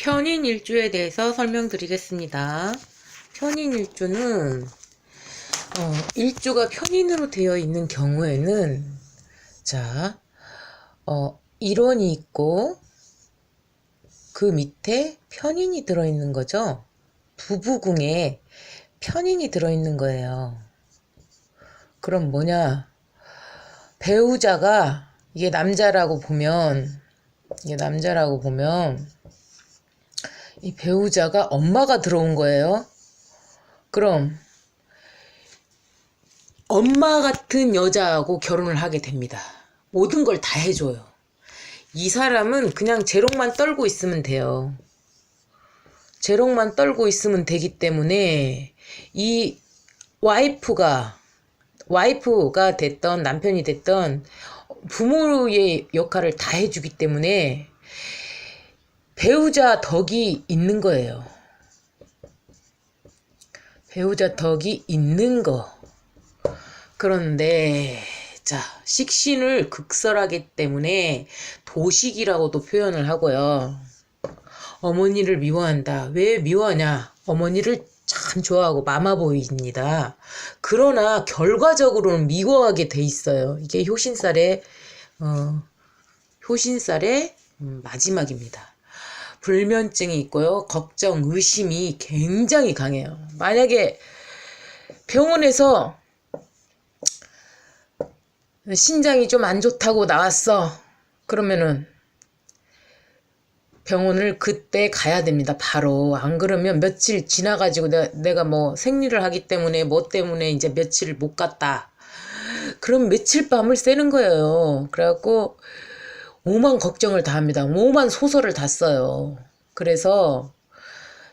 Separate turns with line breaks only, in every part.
편인일주에 대해서 설명드리겠습니다. 편인일주는 일주가 편인으로 되어 있는 경우에는 자, 일원이 있고 그 밑에 편인이 들어있는 거죠. 부부궁에 편인이 들어있는 거예요. 그럼 뭐냐? 배우자가 이게 남자라고 보면 이 배우자가 엄마가 들어온 거예요. 그럼 엄마 같은 여자하고 결혼을 하게 됩니다. 모든 걸 다 해줘요. 이 사람은 그냥 재롱만 떨고 있으면 돼요. 재롱만 떨고 있으면 되기 때문에 이 와이프가 됐던 남편이 됐던 부모의 역할을 다 해주기 때문에 배우자 덕이 있는 거예요. 배우자 덕이 있는 거. 그런데 자, 식신을 극설하기 때문에 도식이라고도 표현을 하고요. 어머니를 미워한다. 왜 미워하냐? 어머니를 참 좋아하고 마마보이입니다. 그러나 결과적으로는 미워하게 돼 있어요. 이게 효신살의 마지막입니다. 불면증이 있고요. 걱정, 의심이 굉장히 강해요. 만약에 병원에서 신장이 좀 안 좋다고 나왔어. 그러면은 병원을 그때 가야 됩니다. 바로. 안 그러면 며칠 지나가지고 내가 뭐 생리를 하기 때문에 뭐 때문에 이제 며칠 못 갔다. 그럼 며칠 밤을 새는 거예요. 그래갖고 오만 걱정을 다 합니다. 오만 소설을 다 써요. 그래서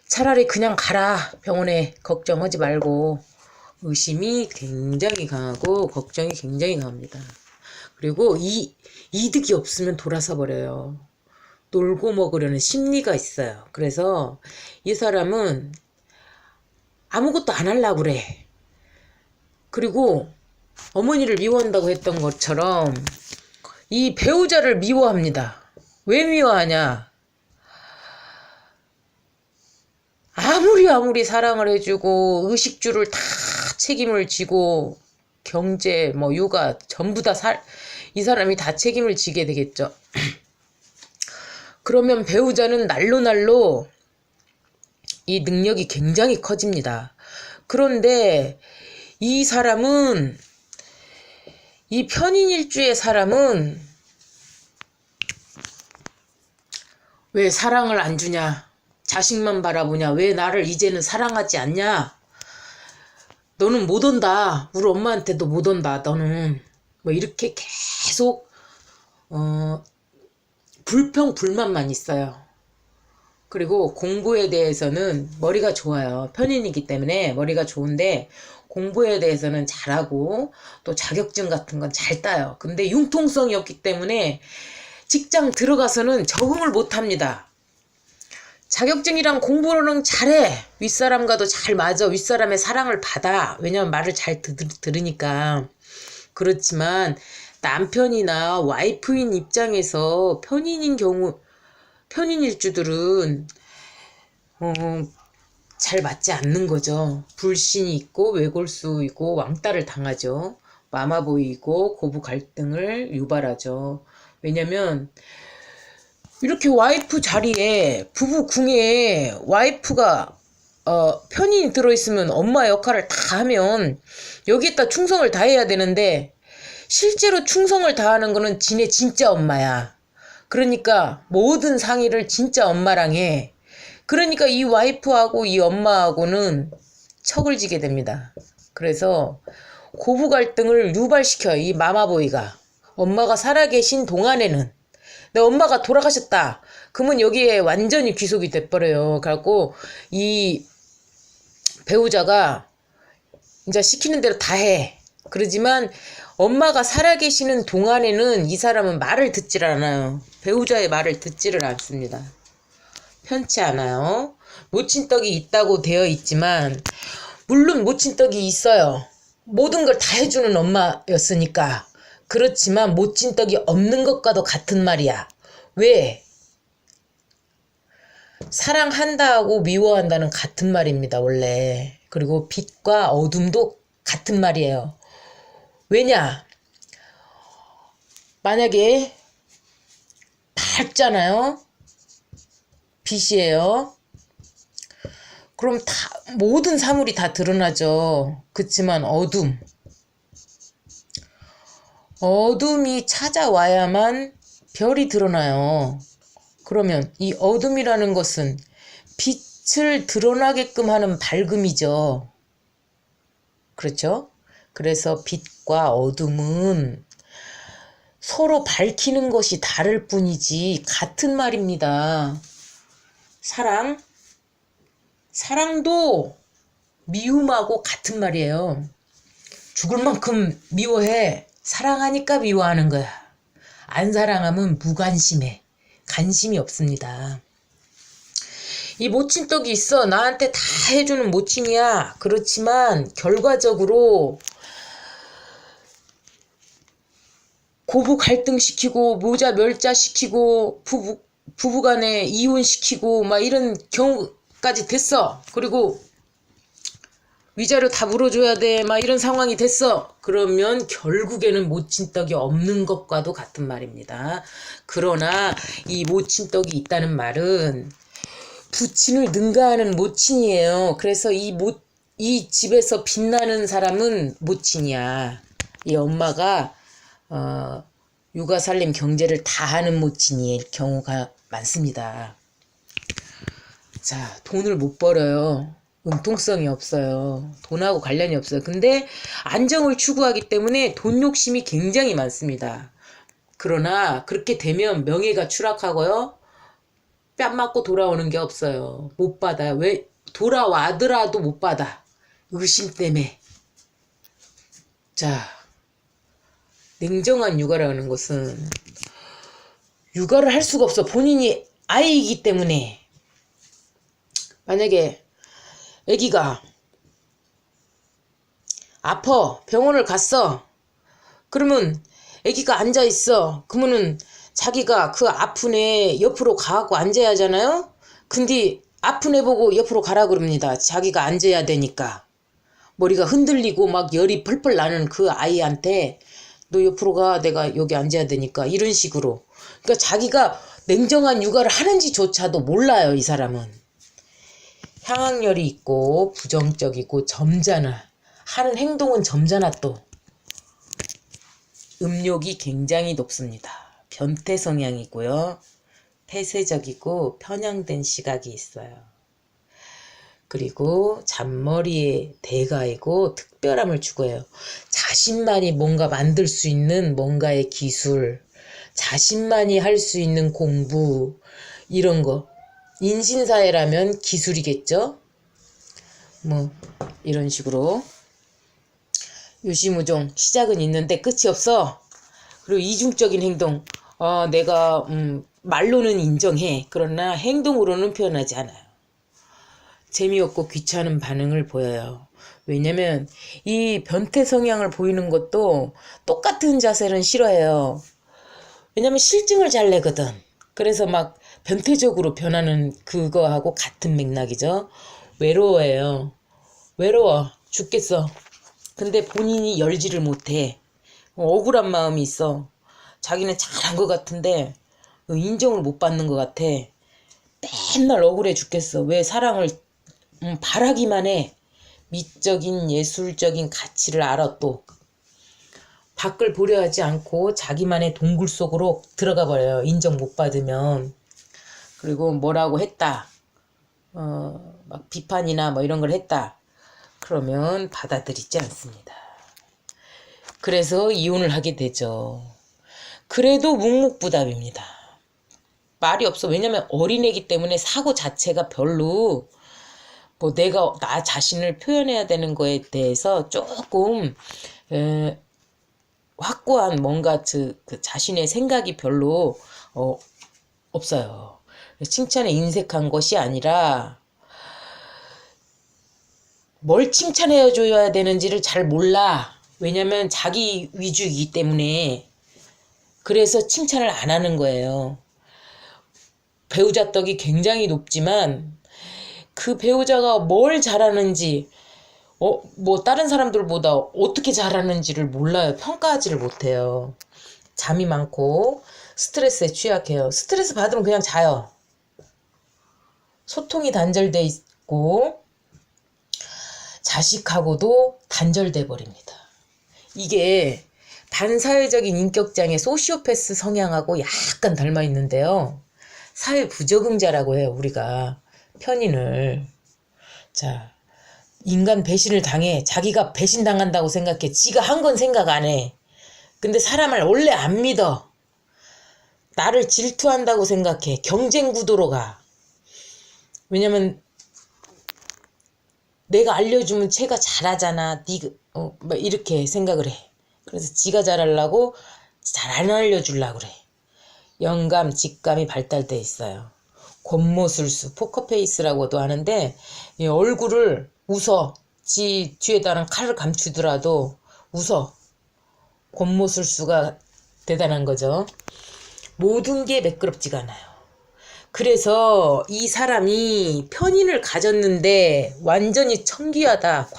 차라리 그냥 가라. 병원에 걱정하지 말고. 의심이 굉장히 강하고 걱정이 굉장히 강합니다. 그리고 이득이 없으면 돌아서 버려요. 놀고 먹으려는 심리가 있어요. 그래서 이 사람은 아무것도 안 하려고 그래. 그리고 어머니를 미워한다고 했던 것처럼 이 배우자를 미워합니다. 왜 미워하냐? 아무리 사랑을 해주고 의식주를 다 책임을 지고 경제 육아 전부 다 이 사람이 다 책임을 지게 되겠죠. 그러면 배우자는 날로 이 능력이 굉장히 커집니다. 그런데 이 사람은 이 편인일주의 사람은 왜 사랑을 안 주냐? 자식만 바라보냐? 왜 나를 이제는 사랑하지 않냐? 너는 못 온다. 우리 엄마한테도 못 온다. 너는 이렇게 계속 불평불만만 있어요. 그리고 공부에 대해서는 머리가 좋아요. 편인이기 때문에 머리가 좋은데 공부에 대해서는 잘하고 또 자격증 같은 건 잘 따요. 근데 융통성이 없기 때문에 직장 들어가서는 적응을 못합니다. 자격증이랑 공부는 잘해. 윗사람과도 잘 맞아. 윗사람의 사랑을 받아. 왜냐면 말을 잘 들으니까. 그렇지만 남편이나 와이프인 입장에서 편인일주들은 잘 맞지 않는 거죠. 불신이 있고 외골수 있고 왕따를 당하죠. 마마보이고 고부 갈등을 유발하죠. 왜냐면 이렇게 와이프 자리에 부부 궁에 와이프가 편인이 들어있으면 엄마 역할을 다 하면 여기에다 충성을 다해야 되는데 실제로 충성을 다하는 거는 지네 진짜 엄마야. 그러니까 모든 상의를 진짜 엄마랑 해. 그러니까 이 와이프하고 이 엄마하고는 척을 지게 됩니다. 그래서 고부 갈등을 유발시켜요. 이 마마보이가. 엄마가 살아계신 동안에는 내 엄마가 돌아가셨다. 그러면 여기에 완전히 귀속이 돼버려요. 그래갖고 이 배우자가 이제 시키는 대로 다 해. 그러지만 엄마가 살아계시는 동안에는 이 사람은 말을 듣질 않아요. 배우자의 말을 듣지를 않습니다. 편치 않아요. 모친떡이 있다고 되어 있지만 물론 모친떡이 있어요. 모든 걸 다 해주는 엄마였으니까. 그렇지만 모친떡이 없는 것과도 같은 말이야. 왜? 사랑한다하고 미워한다는 같은 말입니다, 원래. 그리고 빛과 어둠도 같은 말이에요. 왜냐? 만약에 밝잖아요. 빛이에요. 그럼 다 모든 사물이 다 드러나죠. 그치만 어둠이 찾아와야만 별이 드러나요. 그러면 이 어둠이라는 것은 빛을 드러나게끔 하는 밝음이죠. 그렇죠? 그래서 빛과 어둠은 서로 밝히는 것이 다를 뿐이지 같은 말입니다. 사랑도 미움하고 같은 말이에요. 죽을 만큼 미워해. 사랑하니까 미워하는 거야. 안 사랑하면 무관심해. 관심이 없습니다. 이 모친떡이 있어. 나한테 다 해주는 모친이야. 그렇지만 결과적으로 고부 갈등시키고 모자 멸자시키고 부부간에 이혼시키고 막 이런 경우까지 됐어. 그리고 위자료 다 물어줘야 돼. 막 이런 상황이 됐어. 그러면 결국에는 모친떡이 없는 것과도 같은 말입니다. 그러나 이 모친떡이 있다는 말은 부친을 능가하는 모친이에요. 그래서 이 집에서 빛나는 사람은 모친이야. 이 엄마가 육아 살림 경제를 다 하는 모친일 경우가 많습니다. 자, 돈을 못 벌어요. 융통성이 없어요. 돈하고 관련이 없어요. 근데 안정을 추구하기 때문에 돈 욕심이 굉장히 많습니다. 그러나 그렇게 되면 명예가 추락하고요. 뺨 맞고 돌아오는 게 없어요. 못 받아요. 왜? 돌아와더라도 못 받아. 의심 때문에. 자, 냉정한 육아라는 것은 육아를 할 수가 없어. 본인이 아이이기 때문에. 만약에 아기가 아파 병원을 갔어. 그러면 아기가 앉아있어. 그러면은 자기가 그 아픈 애 옆으로 가고 앉아야 하잖아요. 근데 아픈 애 보고 옆으로 가라 그럽니다. 자기가 앉아야 되니까. 머리가 흔들리고 막 열이 펄펄 나는 그 아이한테 너 옆으로 가. 내가 여기 앉아야 되니까. 이런 식으로. 그러니까 자기가 냉정한 육아를 하는지조차도 몰라요. 이 사람은. 향학열이 있고 부정적이고 점잖아. 하는 행동은 점잖아 또. 음욕이 굉장히 높습니다. 변태 성향이고요. 폐쇄적이고 편향된 시각이 있어요. 그리고 잔머리의 대가이고 특별함을 추구해요. 자신만이 뭔가 만들 수 있는 뭔가의 기술, 자신만이 할 수 있는 공부, 이런 거. 인신사회라면 기술이겠죠? 뭐 이런 식으로 유시무종 시작은 있는데 끝이 없어. 그리고 이중적인 행동. 내가 말로는 인정해. 그러나 행동으로는 표현하지 않아요. 재미없고 귀찮은 반응을 보여요. 왜냐면 이 변태 성향을 보이는 것도 똑같은 자세는 싫어해요. 왜냐면 실증을 잘 내거든. 그래서 막 변태적으로 변하는 그거하고 같은 맥락이죠. 외로워해요. 외로워 죽겠어. 근데 본인이 열지를 못해. 억울한 마음이 있어. 자기는 잘한 것 같은데 인정을 못 받는 것 같아. 맨날 억울해 죽겠어. 왜 사랑을 바라기만 해. 미적인 예술적인 가치를 알아 또. 밖을 보려 하지 않고 자기만의 동굴 속으로 들어가 버려요. 인정 못 받으면. 그리고 뭐라고 했다. 막 비판이나 뭐 이런 걸 했다. 그러면 받아들이지 않습니다. 그래서 이혼을 하게 되죠. 그래도 묵묵부답입니다. 말이 없어. 왜냐면 어린애기 때문에 사고 자체가 별로 뭐 내가 나 자신을 표현해야 되는 거에 대해서 조금 확고한 뭔가 그 자신의 생각이 별로 없어요. 칭찬에 인색한 것이 아니라 뭘 칭찬해 줘야 되는지를 잘 몰라. 왜냐면 자기 위주이기 때문에. 그래서 칭찬을 안 하는 거예요. 배우자 떡이 굉장히 높지만 그 배우자가 뭘 잘하는지 뭐 다른 사람들보다 어떻게 잘하는지를 몰라요. 평가하지를 못해요. 잠이 많고 스트레스에 취약해요. 스트레스 받으면 그냥 자요. 소통이 단절돼 있고 자식하고도 단절돼 버립니다. 이게 반사회적인 인격장애 소시오패스 성향하고 약간 닮아 있는데요. 사회 부적응자라고 해요, 우리가. 편인을. 자, 인간 배신을 당해. 자기가 배신당한다고 생각해. 지가 한 건 생각 안 해. 근데 사람을 원래 안 믿어. 나를 질투한다고 생각해. 경쟁 구도로 가. 왜냐면 내가 알려주면 쟤가 잘하잖아. 막 이렇게 생각을 해. 그래서 지가 잘하려고 잘 안 알려주려고 그래. 영감, 직감이 발달돼 있어요. 곤모술수, 포커페이스라고도 하는데 이 얼굴을 웃어. 지 뒤에다는 칼을 감추더라도 웃어. 곤모술수가 대단한 거죠. 모든 게 매끄럽지가 않아요. 그래서 이 사람이 편인을 가졌는데 완전히 청귀하다.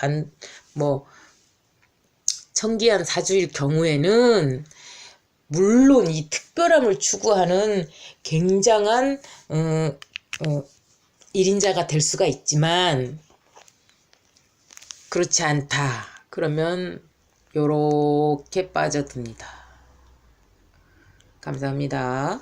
청귀한 사주일 경우에는 물론 이 특별함을 추구하는 굉장한 1인자가 될 수가 있지만 그렇지 않다. 그러면 요렇게 빠져듭니다. 감사합니다.